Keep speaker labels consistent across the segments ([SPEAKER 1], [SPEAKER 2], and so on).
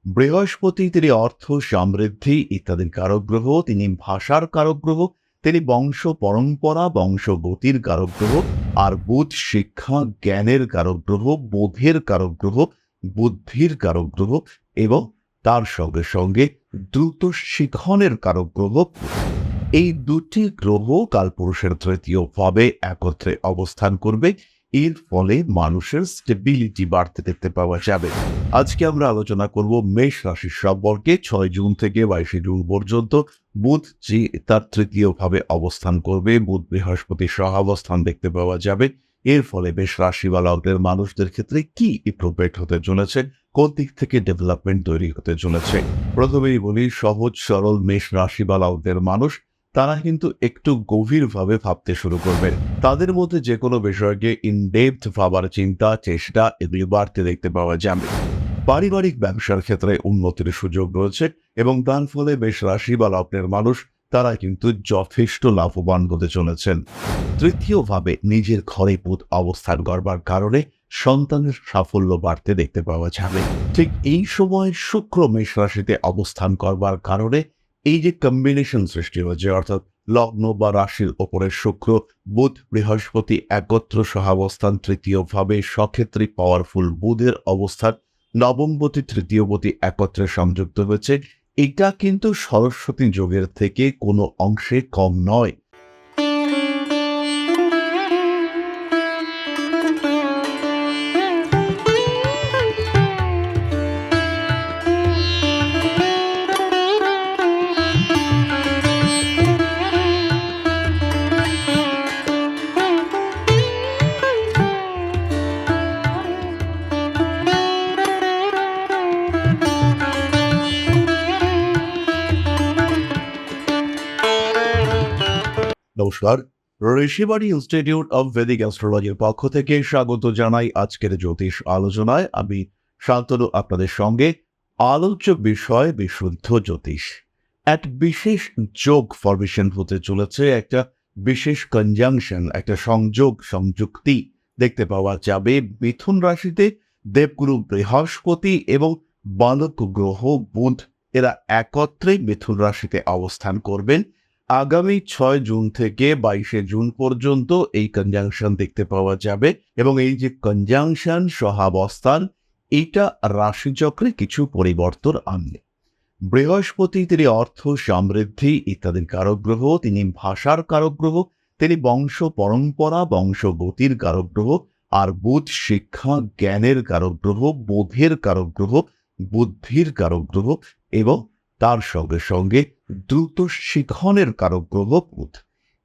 [SPEAKER 1] বৃহস্পতি তিনি অর্থ, সমৃদ্ধি ইত্যাদির কারক গ্রহ। তিনি ভাষার কারক গ্রহ। তিনি বংশ পরম্পরা, বংশগতির কারক গ্রহ। আর বুধ শিক্ষা, জ্ঞানের কারক গ্রহ, বোধের কারক গ্রহ, বুদ্ধির কারক গ্রহ এবং তার সঙ্গে সঙ্গে দ্রুত শিখনের কারক গ্রহ। এই দুটি গ্রহ কালপুরুষের তৃতীয় ভাবে একত্রে অবস্থান করবে। এর ফলে মানুষের স্টেবিলিটি বাড়তে দেখতে পাওয়া যাবে। আজকে আমরা আলোচনা করব মেষ রাশির সম্পর্কে। 6 জুন থেকে 22 জুন পর্যন্ত বুধ যে তার তৃতীয় ভাবে অবস্থান করবে, বুধ বৃহস্পতির সহাবস্থান দেখতে পাওয়া যাবে। এর ফলে মেষ রাশি বা লগ্নের মানুষদের ক্ষেত্রে কি ইমপ্রুভমেন্ট হতে চলেছে, কোন দিক থেকে ডেভেলপমেন্ট তৈরি হতে চলেছে। প্রথমেই বলি, সহজ সরল মেষ রাশি বা লগ্নের মানুষ তারা কিন্তু একটু গভীরভাবে ভাবতে শুরু করবেন। তাদের মধ্যে যে কোনো বিষয়কে ইনডেপথ ভাবার চিন্তা, চেষ্টা এগুলি বাড়তে দেখতে পাওয়া যাবে। পারিবারিক ব্যবসার ক্ষেত্রে উন্নতির সুযোগ রয়েছে এবং তার ফলে মেষ রাশি বা লগ্নের মানুষ তারা কিন্তু যথেষ্ট লাভবান হতে চলেছেন। তৃতীয়ভাবে নিজের ঘরে বুধ অবস্থান করবার কারণে সন্তানের সাফল্য বাড়তে দেখতে পাওয়া যাবে। ঠিক এই সময় শুক্র মেষ রাশিতে অবস্থান করবার কারণে এই যে কম্বিনেশন সৃষ্টি হয়েছে, অর্থাৎ লগ্ন বা রাশির ওপরে শুক্র, বুধ, বৃহস্পতি একত্র সহাবস্থান, তৃতীয়ভাবে সক্ষেত্রী পাওয়ারফুল বুধের অবস্থান, নবমপতি তৃতীয়পতি একত্রে সংযুক্ত হয়েছে। এটা কিন্তু সরস্বতী যোগের থেকে কোনো অংশে কম নয়। নমস্কার, ঋষিবাণী ইনস্টিটিউট অব ভেদিক অ্যাস্ট্রোলজির পক্ষ থেকে স্বাগত জানাই আজকের জ্যোতিষ আলোচনায়। আমি শান্তনু আপনাদের সঙ্গে। আলোচ্য বিষয় বিশুদ্ধ জ্যোতিষ। এক বিশেষ যোগ ফরমেশন হতে চলেছে, একটা বিশেষ কনজাংশন, একটা সংযুক্তি দেখতে পাওয়া যাবে মিথুন রাশিতে। দেবগুরু বৃহস্পতি এবং বালক গ্রহ বুধ এরা একত্রে মিথুন রাশিতে অবস্থান করবেন। আগামী 6 জুন থেকে 22 জুন পর্যন্ত এই কনজাংশন দেখতে পাওয়া যাবে এবং এই যে কনজাংশন সহাবস্থান, এটা রাশিচক্রে কিছু পরিবর্তন আনবে। বৃহস্পতি তিনি অর্থ, সমৃদ্ধি ইত্যাদির কারক গ্রহ। তিনি ভাষার কারক গ্রহ। তিনি বংশ পরম্পরা, বংশগতির কারক গ্রহ। আর বুধ শিক্ষা, জ্ঞানের কারক গ্রহ, বোধের কারক গ্রহ, বুদ্ধির কারক গ্রহ এবং তার সঙ্গে সঙ্গে দ্রুত শিখনের কারক গ্রহ বুধ।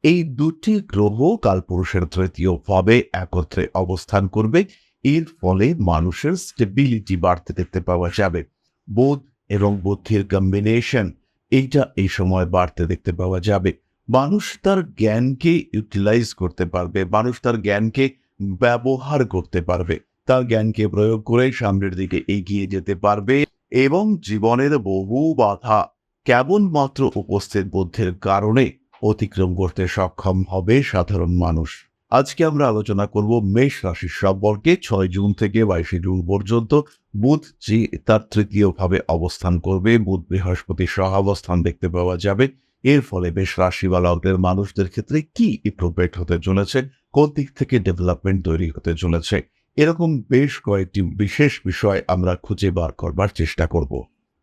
[SPEAKER 1] এই দুটি গ্রহ কালপুরুষের তৃতীয় ভাবে একত্রে অবস্থান করবে। এর ফলে মানুষের স্টেবিলিটি বাড়তে দেখতে পাওয়া যাবে। বোধ এবং বুদ্ধির কম্বিনেশন, এইটা এই সময় বাড়তে দেখতে পাওয়া যাবে। মানুষ তার জ্ঞানকে ইউটিলাইজ করতে পারবে, মানুষ তার জ্ঞানকে ব্যবহার করতে পারবে, তার জ্ঞানকে প্রয়োগ করে সামনের দিকে এগিয়ে যেতে পারবে এবং জীবনের বহু বাধা কেবলমাত্র উপস্থিত বুদ্ধির কারণে অতিক্রম করতে সক্ষম হবে সাধারণ মানুষ। আজকে আমরা আলোচনা করব মেষ রাশির সম্পর্কে। 6 জুন থেকে 22 জুন পর্যন্ত বুধ যে তার তৃতীয় ভাবে অবস্থান করবে, বুধ বৃহস্পতির সহাবস্থান দেখতে পাওয়া যাবে। এর ফলে মেষ রাশি বা লগ্নের মানুষদের ক্ষেত্রে কি ইমপ্রুভমেন্ট হতে চলেছে, কোন দিক থেকে ডেভেলপমেন্ট তৈরি হতে চলেছে, এরকম বেশ কয়েকটি বিশেষ বিষয় আমরা খুঁজে বার করবার চেষ্টা করব।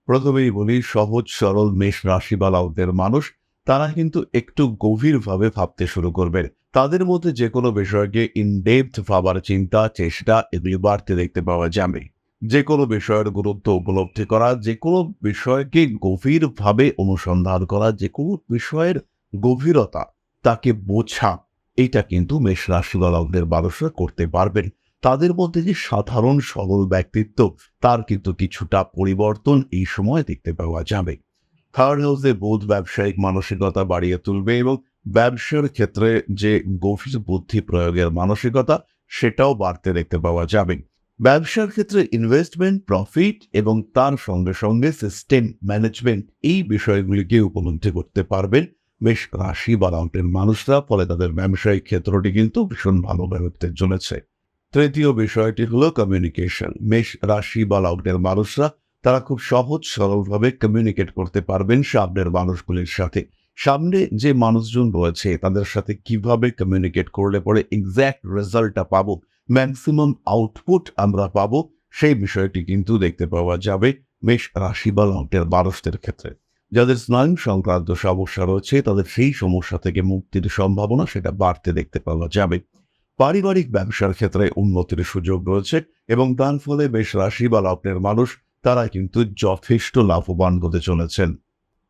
[SPEAKER 1] প্রথমেই বলি, সহজ সরল মেষ রাশি বা লগ্নের মানুষ তারা কিন্তু একটু গভীরভাবে ভাবতে শুরু করবেন। তাদের মধ্যে যে কোনো বিষয়কে ইনডেপথ ভাবার চিন্তা, চেষ্টা এগুলি বাড়তে দেখতে পাওয়া যাবে। যে কোনো বিষয়ের গুরুত্ব উপলব্ধি করা, যে কোনো বিষয়কে গভীরভাবে অনুসন্ধান করা, যে কোনো বিষয়ের গভীরতা তাকে বোঝা, এটা কিন্তু মেষ রাশি বা লগ্নের মানুষরা করতে পারবেন। তাদের মধ্যে যে সাধারণ সরল ব্যক্তিত্ব, তার কিন্তু কিছুটা পরিবর্তন এই সময় দেখতে পাওয়া যাবে। থার্ড হাউসে বুধ ব্যবসায়িক মানসিকতা বাড়িয়ে তুলবে এবং ব্যবসার ক্ষেত্রে যে গভীর বুদ্ধি প্রয়োগের মানসিকতা, সেটাও বাড়তে দেখতে পাওয়া যাবে। ব্যবসার ক্ষেত্রে ইনভেস্টমেন্ট, প্রফিট এবং তার সঙ্গে সঙ্গে সিস্টেম ম্যানেজমেন্ট, এই বিষয়গুলিকে উপলব্ধি করতে পারবেন বেশ রাশি বা লগ্নের মানুষরা। ফলে তাদের ব্যবসায়িক ক্ষেত্রটি কিন্তু ভীষণ ভালোভাবে হতে চলেছে। তৃতীয় বিষয়টি হলো কমিউনিকেশন। মেষ রাশি বা লগ্নের মানুষরা তারা খুব সহজ সরলভাবে কমিউনিকেট করতে পারবেন সামনের মানুষগুলির সাথে। সামনে যে মানুষজন রয়েছে তাদের সাথে কিভাবে কমিউনিকেট করলে পরে এক্সাক্ট রেজাল্টটা পাবো, ম্যাক্সিমাম আউটপুট আমরা পাবো, সেই বিষয়টি কিন্তু দেখতে পাওয়া যাবে মেষ রাশি বা লগ্নের মানুষদের ক্ষেত্রে। যাদের স্নায়ু সংক্রান্ত সমস্যা রয়েছে তাদের সেই সমস্যা থেকে মুক্তির সম্ভাবনা সেটা বাড়তে দেখতে পাওয়া যাবে। পারিবারিক ব্যবসার ক্ষেত্রে উন্নতির সুযোগ রয়েছে এবং তার ফলে মেষ রাশি বা লগ্নের মানুষ তারা কিন্তু যথেষ্ট লাভবান হতে চলেছেন।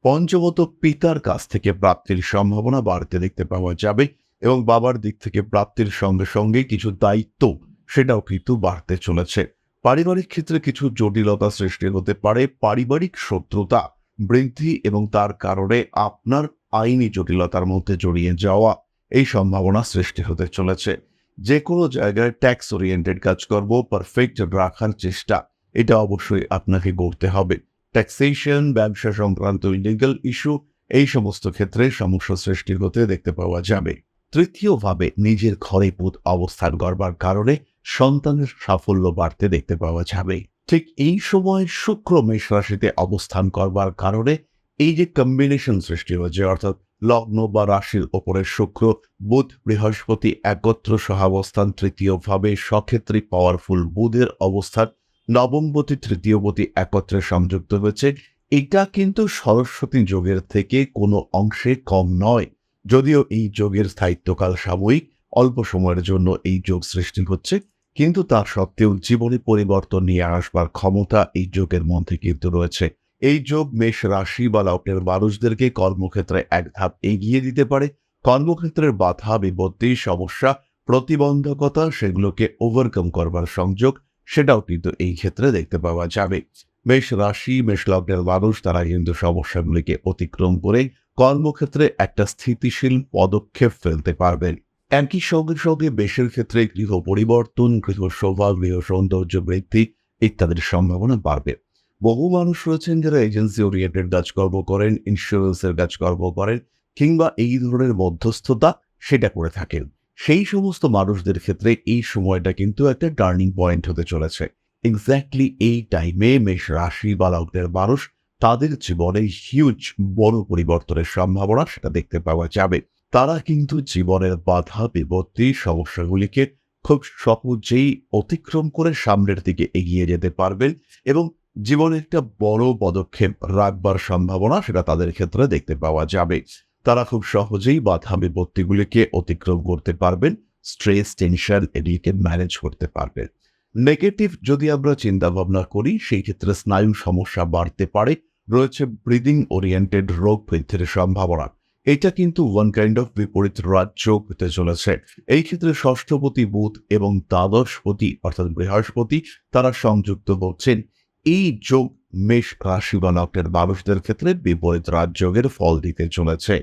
[SPEAKER 1] পঞ্চমত, পিতার কাছ থেকে প্রাপ্তির সম্ভাবনা বাড়তে দেখতে পাওয়া যাবে এবং বাবার দিক থেকে প্রাপ্তির সঙ্গে সঙ্গে কিছু দায়িত্ব সেটাও কিন্তু বাড়তে চলেছে। পারিবারিক ক্ষেত্রে কিছু জটিলতা সৃষ্টি হতে পারে, পারিবারিক শত্রুতা বৃদ্ধি এবং তার কারণে আপনার আইনি জটিলতার মধ্যে জড়িয়ে যাওয়া এই সম্ভাবনা সৃষ্টি হতে চলেছে। যে কোনো জায়গায় ট্যাক্স ওরিয়েন্টেড কাজকর্ম পারফেক্ট রাখার চেষ্টা এটা অবশ্যই আপনাকে করতে হবে। ট্যাক্সেশন, ব্যবসা সংক্রান্ত ইলিগাল ইস্যু এই সমস্ত ক্ষেত্রে সমস্যা সৃষ্টি হতে দেখতে পাওয়া যাবে। তৃতীয়ভাবে, নিজের ঘরে বুধ অবস্থান করবার কারণে সন্তানের সাফল্য বাড়তে দেখতে পাওয়া যাবে। ঠিক এই সময় শুক্র মেষ রাশিতে অবস্থান করবার কারণে এই যে কম্বিনেশন সৃষ্টি হয়েছে, অর্থাৎ লগ্ন বা রাশির ওপরে শুক্র, বুধ, বৃহস্পতি একত্র সহাবস্থান, তৃতীয়ভাবে সক্ষেত্রী পাওয়ারফুল বুধের অবস্থান, নবমপতি তৃতীয়পতি একত্রে সংযুক্ত হয়েছে। এটা কিন্তু সরস্বতী যোগের থেকে কোনো অংশে কম নয়। যদিও এই যোগের স্থায়িত্বকাল সাময়িক, অল্প সময়ের জন্য এই যোগ সৃষ্টি হচ্ছে, কিন্তু তা সত্ত্বেও জীবনে পরিবর্তন নিয়ে আসবার ক্ষমতা এই যোগের মধ্যে কিন্তু রয়েছে। এই যোগ মেষ রাশি বা লগ্নের মানুষদেরকে কর্মক্ষেত্রে এক ধাপ এগিয়ে দিতে পারে। কর্মক্ষেত্রের বাধা বিপত্তি, সমস্যা, প্রতিবন্ধকতা সেগুলোকে ওভারকাম করবার সংযোগ সেটাও কিন্তু এই ক্ষেত্রে দেখতে পাওয়া যাবে। মেষ রাশি, মেষ লগ্নের মানুষ তারা কিন্তু সমস্যাগুলিকে অতিক্রম করে কর্মক্ষেত্রে একটা স্থিতিশীল পদক্ষেপ ফেলতে পারবেন। একই সঙ্গে সঙ্গে মেষের ক্ষেত্রে গৃহ পরিবর্তন, গৃহ শোভা, গৃহ সৌন্দর্য বৃদ্ধি ইত্যাদির সম্ভাবনা বাড়বে। বহু মানুষ রয়েছেন যারা এজেন্সি ওরিয়েন্টেড কাজকর্ম করেন, ইন্স্যুরেন্সের কাজকর্ম করেন কিংবা এই ধরনের মধ্যস্থতা সেটা করে থাকেন। সেই সমস্ত মানুষদের ক্ষেত্রে এই সময়টা কিন্তু একটা টার্নিং পয়েন্ট হতে চলেছে। এক্স্যাক্টলি এই টাইমে মেষ রাশি বা লগ্নের মানুষ তাদের জীবনে হিউজ বড় পরিবর্তনের সম্ভাবনা সেটা দেখতে পাওয়া যাবে। তারা কিন্তু জীবনের বাধা বিপত্তি সমস্যাগুলিকে খুব সহজেই অতিক্রম করে সামনের দিকে এগিয়ে যেতে পারবেন এবং জীবনে একটা বড় পদক্ষেপ রাখবার সম্ভাবনা সেটা তাদের ক্ষেত্রে দেখতে পাওয়া যাবে। তারা খুব সহজেই বাধা বিপত্তিগুলিকে অতিক্রম করতে পারবেন, স্ট্রেস টেনশন এদিকে ম্যানেজ করতে পারবেন। নেগেটিভ যদি আমরা চিন্তা ভাবনা করি সেই ক্ষেত্রে স্নায়ু সমস্যা বাড়তে পারে, রয়েছে ব্রিদিং ওরিয়েন্টেড রোগ বৃদ্ধির সম্ভাবনা। এটা কিন্তু ওয়ান কাইন্ড অফ বিপরীত রাজযোগ হতে চলেছে। এই ক্ষেত্রে ষষ্ঠপতি বুধ এবং দ্বাদশপতি অর্থাৎ বৃহস্পতি তারা সংযুক্ত হচ্ছেন। এই যোগ মেষ রাশি বা লগ্নের মানুষদের ক্ষেত্রে বিপরীত রাজযোগের ফল দিতে চলেছে।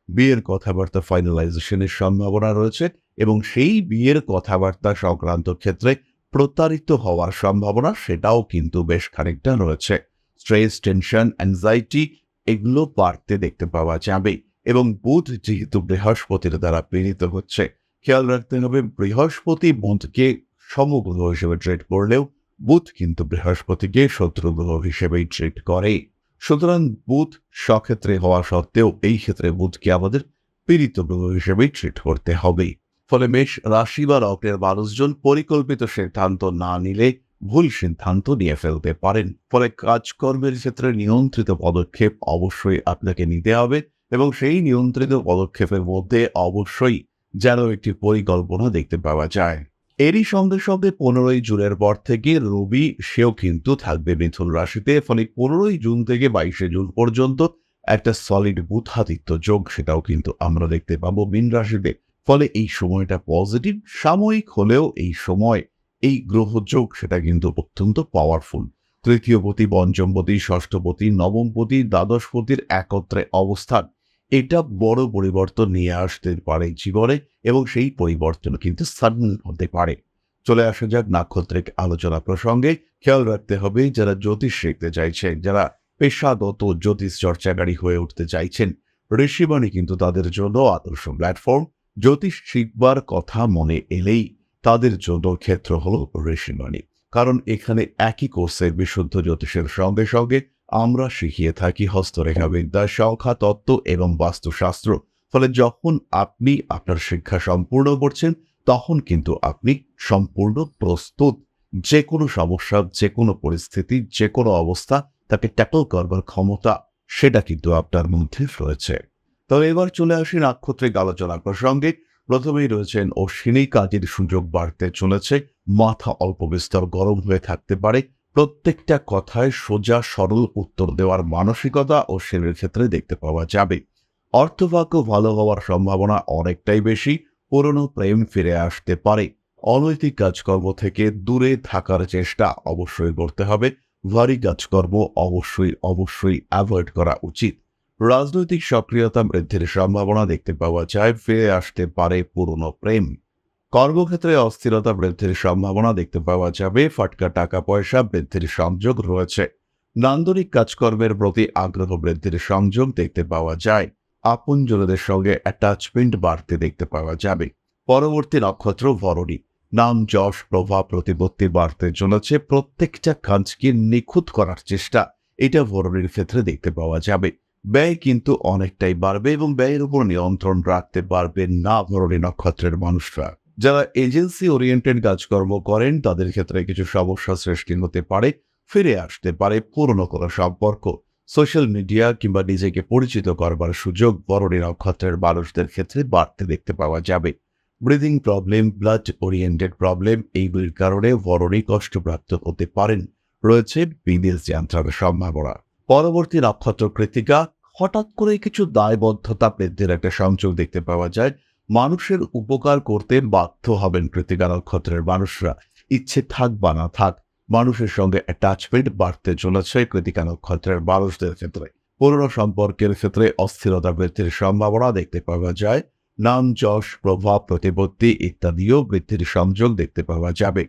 [SPEAKER 1] বিয়ের কথাবার্তা ফাইনালাইজেশনের সম্ভাবনা রয়েছে এবং সেই বিয়ের কথাবার্তা সংক্রান্ত ক্ষেত্রে প্রতারিত হওয়ার সম্ভাবনা সেটাও কিন্তু বেশ খানিকটা রয়েছে। স্ট্রেস, টেনশন, অ্যাংজাইটি এগুলো বাড়তে দেখতে পাওয়া যাবে এবং বুধ যেহেতু বৃহস্পতির দ্বারা প্রেরিত হচ্ছে, খেয়াল রাখতে হবে বৃহস্পতি বুধকে সমগ্রহ হিসেবে ট্রিট করলেও বুধ কিন্তু বৃহস্পতিকে শত্রুগ্রহ হিসেবেই ট্রিট করে। সুতরাং বুধ স্বক্ষেত্রে হওয়া সত্ত্বেও এই ক্ষেত্রে বুধকে আমাদের পীড়িত গ্রহ হিসেবেই ট্রিট করতে হবে। ফলে মেষ রাশি বা লগ্নের মানুষজন পরিকল্পিত সিদ্ধান্ত না নিলে ভুল সিদ্ধান্ত নিয়ে ফেলতে পারেন। ফলে কাজকর্মের ক্ষেত্রে নিয়ন্ত্রিত পদক্ষেপ অবশ্যই আপনাকে নিতে হবে এবং সেই নিয়ন্ত্রিত পদক্ষেপের মধ্যে অবশ্যই যেন একটি পরিকল্পনা দেখতে পাওয়া যায়। এরই সঙ্গে সঙ্গে 15ই জুনের পর থেকে রবি সেও কিন্তু থাকবে মিথুন রাশিতে। ফলে 15ই জুন থেকে 22শে জুন পর্যন্ত একটা সলিড বুধাদিত্য যোগ সেটাও কিন্তু আমরা দেখতে পাবো মীন রাশিতে। ফলে এই সময়টা পজিটিভ, সাময়িক হলেও এই সময় এই গ্রহযোগ সেটা কিন্তু অত্যন্ত পাওয়ারফুল। তৃতীয়পতি, পঞ্চমপতি, ষষ্ঠপতি, নবমপতি, দ্বাদশপতির একত্রে অবস্থান এটা বড় পরিবর্তন নিয়ে আসতে পারে জীবনে এবং সেই পরিবর্তন কিন্তু সাডেন হতে পারে। চলে আসা যাক নাক্ষত্রিক আলোচনা প্রসঙ্গে। খেয়াল রাখতে হবে যারা জ্যোতিষ শিখতে চাইছেন, যারা পেশাগত জ্যোতিষ চর্চাকারী হয়ে উঠতে চাইছেন, ঋষিবাণী কিন্তু তাদের জন্য আদর্শ প্ল্যাটফর্ম। জ্যোতিষ শিখবার কথা মনে এলেই তাদের জন্য ক্ষেত্র হলো ঋষিবাণী। কারণ এখানে একই কোর্সের বিশুদ্ধ জ্যোতিষের সঙ্গে সঙ্গে আমরা শিখিয়ে থাকি হস্তরেখাবিদ্যা, সংখ্যা তত্ত্ব এবং বাস্তুশাস্ত্র। ফলে যখন আপনি আপনার শিক্ষা সম্পূর্ণ করছেন, তখন কিন্তু আপনি সম্পূর্ণ প্রস্তুত। যে কোনো সমস্যা, যে কোনো পরিস্থিতি, যে কোনো অবস্থা তাকে ট্যাকল করবার ক্ষমতা সেটা কিন্তু আপনার মধ্যে রয়েছে। তবে এবার চলে আসি নাক্ষত্রিক আলোচনা প্রসঙ্গে। প্রথমেই রয়েছেন অশ্বিনী, কাজের সুযোগ বাড়তে চলেছে, মাথা অল্প বিস্তর গরম হয়ে থাকতে পারে, প্রত্যেকটা কথায় সোজা সরল উত্তর দেওয়ার মানসিকতা অশ্বিনীর ক্ষেত্রে দেখতে পাওয়া যাবে। অর্থভাগ্য ভালো হওয়ার সম্ভাবনা অনেকটাই বেশি, পুরনো প্রেম ফিরে আসতে পারে। অনৈতিক কাজকর্ম থেকে দূরে থাকার চেষ্টা অবশ্যই করতে হবে, ভারী কাজকর্ম অবশ্যই অ্যাভয়েড করা উচিত। রাজনৈতিক সক্রিয়তা বৃদ্ধির সম্ভাবনা দেখতে পাওয়া যায়, ফিরে আসতে পারে পুরনো প্রেম। কর্মক্ষেত্রে অস্থিরতা বৃদ্ধির সম্ভাবনা দেখতে পাওয়া যাবে, ফাটকা টাকা পয়সা বৃদ্ধির সংযোগ রয়েছে। নান্দনিক কাজকর্মের প্রতি আগ্রহ বৃদ্ধির সংযোগ দেখতে পাওয়া যায়, আপনজনদের সঙ্গে অ্যাটাচমেন্ট বাড়তে দেখতে পাওয়া যাবে। পরবর্তী নক্ষত্র ভরণী, নাম যশ প্রভাব প্রতিপত্তি বাড়তে চলেছে, প্রত্যেকটা কাজকে নিখুঁত করার চেষ্টা এটা ভরণীর ক্ষেত্রে দেখতে পাওয়া যাবে। ব্যয় কিন্তু অনেকটাই বাড়বে এবং ব্যয়ের উপর নিয়ন্ত্রণ রাখতে পারবে না ভরণী নক্ষত্রের মানুষরা। যারা এজেন্সি ওরিয়েন্টেড কাজকর্ম করেন তাদের ক্ষেত্রে কিছু সমস্যা সৃষ্টি হতে পারে, ফিরে আসতে পারে পুরনো কোনো সম্পর্ক। সোশ্যাল মিডিয়া কিংবা নিজেকে পরিচিত করবার সুযোগ ভরণী নক্ষত্রের মানুষদের ক্ষেত্রে বাড়তে দেখতে পাওয়া যাবে। Breathing problem, blood oriented problem এইগুলির কারণে ভরণী কষ্টপ্রাপ্ত হতে পারেন, রয়েছে বিদেশ যাত্রার সম্ভাবনা। পরবর্তী নক্ষত্র কৃত্তিকা, হঠাৎ করে কিছু দায়বদ্ধতা বৃদ্ধির একটা সংযোগ দেখতে পাওয়া যায়, মানুষের উপকার করতে বাধ্য হবেন কৃত্তিকা নক্ষত্রের মানুষরা, ইচ্ছে থাক বা না থাক। মানুষের সঙ্গে অ্যাটাচমেন্ট বাড়তে চলেছে কৃত্তিকা নক্ষত্রের মানুষদের ক্ষেত্রে। পুরনো সম্পর্কের ক্ষেত্রে অস্থিরতা বৃদ্ধির সম্ভাবনা দেখতে পাওয়া যায়, নাম যশ প্রভাব প্রতিপত্তি ইত্যাদিও বৃদ্ধির সংযোগ দেখতে পাওয়া যাবে।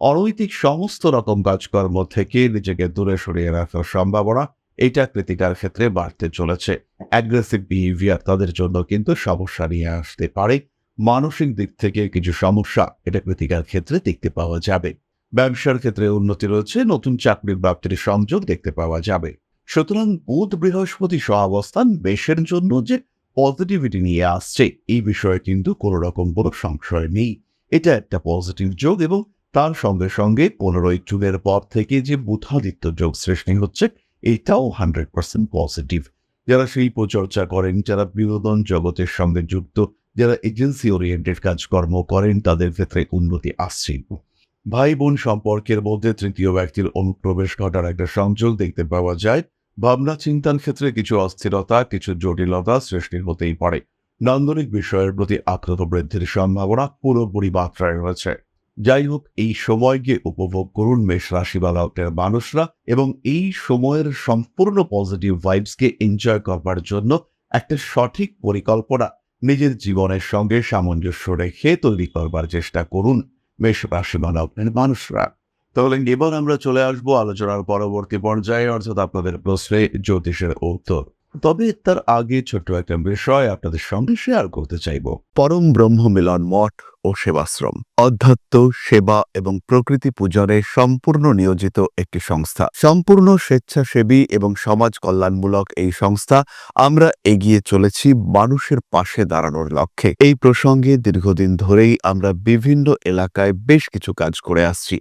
[SPEAKER 1] অনৈতিক সমস্ত রকম কাজকর্ম থেকে নিজেকে দূরে সরিয়ে রাখার সম্ভাবনা এটা কৃত্তিকার ক্ষেত্রে বাড়তে চলেছে। অ্যাগ্রেসিভ বিহেভিয়ার তাদের জন্য কিন্তু সমস্যা নিয়ে আসতে পারে, মানসিক দিক থেকে কিছু সমস্যা এটা কৃত্তিকার ক্ষেত্রে দেখতে পাওয়া যাবে। ব্যবসার ক্ষেত্রে উন্নতি রয়েছে, নতুন চাকরির প্রাপ্তির সংযোগ দেখতে পাওয়া যাবে। সুতরাং বুধ বৃহস্পতি সহাবস্থান মেষের জন্য যে পজিটিভিটি নিয়ে আসছে এই বিষয়ে কিন্তু কোনো রকম কোনো সংশয় নেই। এটা একটা পজিটিভ যোগ এবং তার সঙ্গে সঙ্গে 15ই জুনের পর থেকে যে বুধাদিত্য যোগ সৃষ্টি হচ্ছে এটাও 100% পজিটিভ। যারা শিল্প চর্চা করেন, যারা বিনোদন জগতের সঙ্গে যুক্ত, যারা এজেন্সি ওরিয়েন্টেড কাজকর্ম করেন তাদের ক্ষেত্রে উন্নতি আসছে। ভাই বোন সম্পর্কের মধ্যে তৃতীয় ব্যক্তির অনুপ্রবেশ ঘটার একটা সংযোগ দেখতে পাওয়া যায়। ভাবনা চিন্তার ক্ষেত্রে কিছু অস্থিরতা, কিছু জটিলতা সৃষ্টি হতেই পারে। নান্দনিক বিষয়ের প্রতি আগ্রহ বৃদ্ধির সম্ভাবনা পুরোপুরি মাত্রায় রয়েছে। যাই হোক, এই সময়কে উপভোগ করুন মেষ রাশি বা লগ্নের মানুষরা, এবং এই সময়ের সম্পূর্ণ পজিটিভ ভাইবসকে এনজয় করবার জন্য একটা সঠিক পরিকল্পনা নিজের জীবনের সঙ্গে সামঞ্জস্য রেখে তৈরি করবার চেষ্টা করুন মেষ রাশি বা লগ্নের মানুষরা। তাহলে এবার আমরা চলে আসবো আলোচনার পরবর্তী পর্যায়ে, অর্থাৎ আপনাদের প্রশ্নে জ্যোতিষের উত্তর। তবে তার আগে ছোট্ট একটা বিষয় আপনাদের সঙ্গে শেয়ার করতে চাইব।
[SPEAKER 2] পরম ব্রহ্ম মিলন মঠ ও সেবাশ্রম অধ্যাত্ম, সেবা এবং প্রকৃতি পূজনে সম্পূর্ণ নিয়োজিত একটি সংস্থা। সম্পূর্ণ স্বেচ্ছাসেবী এবং সমাজ কল্যাণমূলক এই সংস্থা আমরা এগিয়ে চলেছি মানুষের পাশে দাঁড়ানোর লক্ষ্যে। এই প্রসঙ্গে দীর্ঘদিন ধরেই আমরা বিভিন্ন এলাকায় বেশ কিছু কাজ করে আসছি।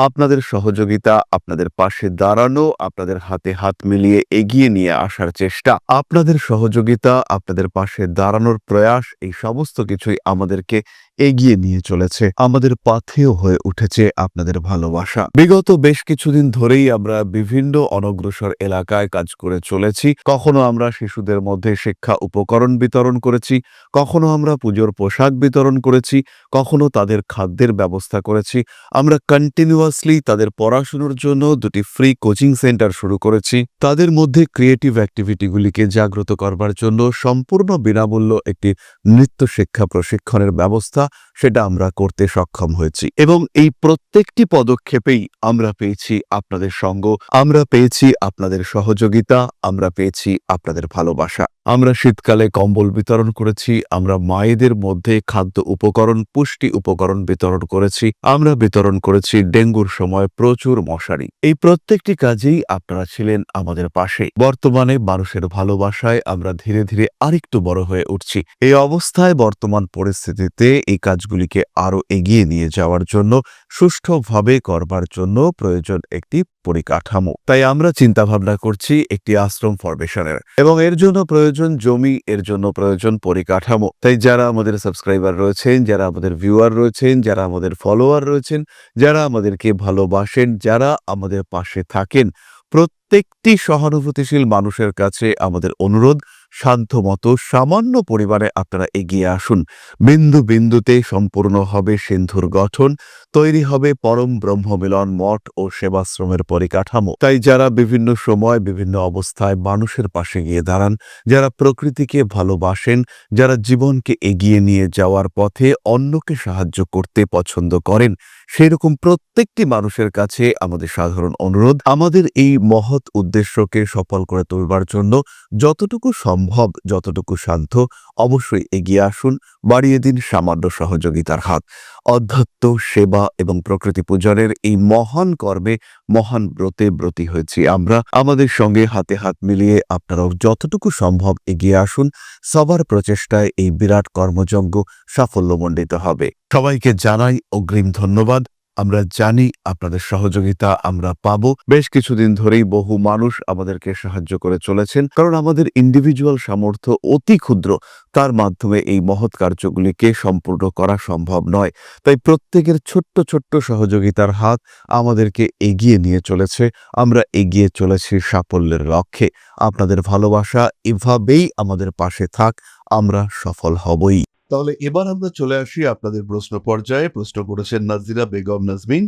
[SPEAKER 2] আপনাদের সহযোগিতা, আপনাদের পাশে দাঁড়ানো, আপনাদের হাতে হাত মিলিয়ে এগিয়ে নিয়ে আসার চেষ্টা, আপনাদের সহযোগিতা, আপনাদের পাশে দাঁড়ানোর প্রয়াস, এই সমস্ত কিছুই আমাদেরকে এগিয়ে নিয়ে চলেছে। আমাদের পাথেয় হয়ে উঠেছে আপনাদের ভালোবাসা। বিগত বেশ কিছুদিন ধরেই আমরা বিভিন্ন অনগ্রসর এলাকায় কাজ করে চলেছি। কখনো আমরা শিশুদের মধ্যে শিক্ষা উপকরণ বিতরণ করেছি, কখনো আমরা পুজোর পোশাক বিতরণ করেছি, কখনো তাদের খাদ্যের ব্যবস্থা করেছি। আমরা কন্টিনিউয়াসলি তাদের পড়াশোনার জন্য 2টি ফ্রি কোচিং সেন্টার শুরু করেছি। তাদের মধ্যে ক্রিয়েটিভ অ্যাক্টিভিটিগুলিকে জাগ্রত করবার জন্য সম্পূর্ণ বিনামূল্য একটি নৃত্য শিক্ষা প্রশিক্ষণের ব্যবস্থা সেটা আমরা করতে সক্ষম হয়েছি, এবং এই প্রত্যেকটি পদক্ষেপেই আমরা পেয়েছি আপনাদের সঙ্গ, আমরা পেয়েছি আপনাদের সহযোগিতা, আমরা পেয়েছি আপনাদের ভালোবাসা। আমরা শীতকালে কম্বল বিতরণ করেছি, আমরা মায়েদের মধ্যে খাদ্য উপকরণ, পুষ্টি উপকরণ বিতরণ করেছি, আমরা বিতরণ করেছি ডেঙ্গুর সময় প্রচুর মশারি। এই প্রত্যেকটি কাজেই আপনারা ছিলেন আমাদের পাশে। বর্তমানে মানুষের ভালোবাসায় আমরা ধীরে ধীরে আরেকটু বড় হয়ে উঠছি। এই অবস্থায় বর্তমান পরিস্থিতিতে এই কাজগুলিকে আরো এগিয়ে নিয়ে যাওয়ার জন্য, সুষ্ঠুভাবে করবার জন্য প্রয়োজন একটি পরিকাঠামো। তাই আমরা চিন্তা ভাবনা করছি একটি আশ্রম ফরমেশনের, এবং এর জন্য প্রয়োজন জমি, এর জন্য প্রয়োজন পরিকাঠামো। তাই যারা আমাদের সাবস্ক্রাইবার রয়েছেন, যারা আমাদের ভিউয়ার রয়েছেন, যারা আমাদের ফলোয়ার রয়েছেন, যারা আমাদেরকে ভালোবাসেন, যারা আমাদের পাশে থাকেন, প্রত্যেকটি সহানুভূতিশীল মানুষের কাছে আমাদের অনুরোধ, সাধ্যমতো সামান্য পরিমাণে আপনারা এগিয়ে আসুন। বিন্দু বিন্দুতে সম্পূর্ণ হবে সিন্ধুর গঠন, তৈরি হবে পরম ব্রহ্মমিলন মঠ ও সেবাশ্রমের পরিকাঠামো। তাই যারা বিভিন্ন সময় বিভিন্ন অবস্থায় মানুষের পাশে গিয়ে দাঁড়ান, যারা প্রকৃতিকে ভালোবাসেন, যারা জীবনকে এগিয়ে নিয়ে যাওয়ার পথে অন্যকে সাহায্য করতে পছন্দ করেন, সেরকম প্রত্যেকটি মানুষের কাছে আমাদের সাধারণ অনুরোধ, আমাদের এই মহৎ উদ্দেশ্যকে সফল করে তুলবার জন্য যতটুকু সম্ভব, যতটুকু সাধ্য, অবশ্যই এগিয়ে আসুন, বাড়িয়ে দিন সামান্য সহযোগিতার হাত। অধ্যাত্ম, সেবা এবং প্রকৃতি পূজনের এই মহান কর্মে, মহান ব্রতে ব্রতী হয়েছি আমরা। আমাদের সঙ্গে হাতে হাত মিলিয়ে আপনারাও যতটুকু সম্ভব এগিয়ে আসুন। সবার প্রচেষ্টায় এই বিরাট কর্মযজ্ঞ সাফল্যমণ্ডিত হবে। সবাইকে জানাই অগ্রিম ধন্যবাদ। আমরা জানি আপনাদের সহযোগিতা আমরা পাবো। বেশ কিছুদিন ধরেই বহু মানুষ আমাদেরকে সাহায্য করে চলেছেন, কারণ আমাদের ইন্ডিভিজুয়াল সামর্থ্য অতি ক্ষুদ্র, তার মাধ্যমে এই মহৎ কার্যগুলিকে সম্পূর্ণ করা সম্ভব নয়। তাই প্রত্যেকের ছোট্ট ছোট্ট সহযোগিতার হাত আমাদেরকে এগিয়ে নিয়ে চলেছে। আমরা এগিয়ে চলেছি সাফল্যের লক্ষ্যে। আপনাদের ভালোবাসা এভাবেই আমাদের পাশে থাক, আমরা সফল হবই।
[SPEAKER 1] তাহলে এবার আমরা চলে আসি আপনাদের প্রশ্ন পর্যায়ে। প্রশ্ন করেছেন নাজিরা বেগম নাজমিন।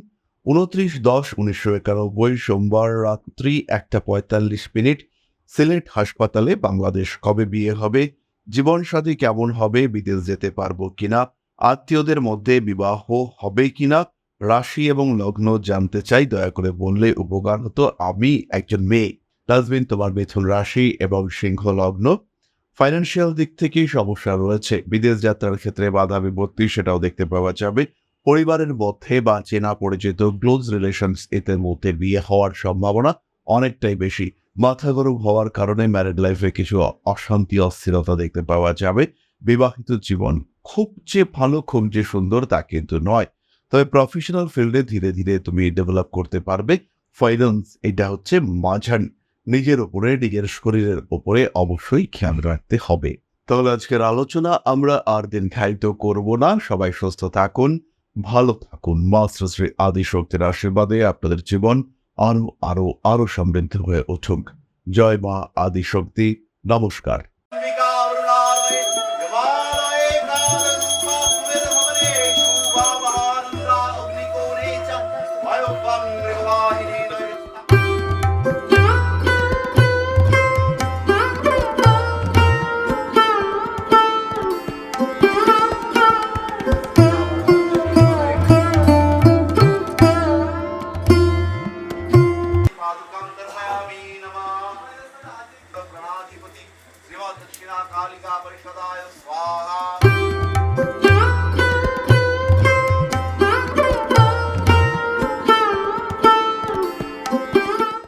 [SPEAKER 1] 29/10/1991 সোমবার রাত্রি 1:45 সিলেট হাসপাতালে। বাংলাদেশ। কবে বিয়ে হবে? জীবনসাথী কেমন হবে? বিদেশ যেতে পারবো কিনা? আত্মীয়দের মধ্যে বিবাহ হবে কিনা? রাশি এবং লগ্ন জানতে চাই, দয়া করে বললে উপকার হতো। আমি একজন মেয়ে। নাজমিন, তোমার মিথুন রাশি এবং সিংহ লগ্ন। ফাইন্যান্সিয়াল দিক থেকেই সমস্যা রয়েছে। বিদেশ যাত্রার ক্ষেত্রে বাধা বিপত্তি, সেটাও দেখতে পাওয়া যাবে। পরিবারের মধ্যে বা চেনা পরিচিত ক্লোজ রিলেশনস এদের মধ্যে বিয়ে হওয়ার সম্ভাবনা অনেকটাই বেশি। মাথা গরম হওয়ার কারণে ম্যারিড লাইফে কিছু অশান্তি, অস্থিরতা দেখতে পাওয়া যাবে। বিবাহিত জীবন খুব যে ভালো, খুব যে সুন্দর তা কিন্তু নয়, তবে প্রফেশনাল ফিল্ডে ধীরে ধীরে তুমি ডেভেলপ করতে পারবে। ফাইন্যান্স এটা হচ্ছে মাঝারি। নিজের উপরে, নিজের শরীরের উপরে অবশ্যই খেয়াল রাখতে হবে। তাহলে আজকের আলোচনা আমরা আর দীর্ঘায়িত করব না। সবাই সুস্থ থাকুন, ভালো থাকুন। মা শ্রী আদিশক্তির আশীর্বাদে আপনাদের জীবন আরো আরো আরো সমৃদ্ধ হয়ে উঠুক। জয় মা আদিশক্তি। নমস্কার।
[SPEAKER 3] दक्षिणा कालिका परिषदाय स्वाहा।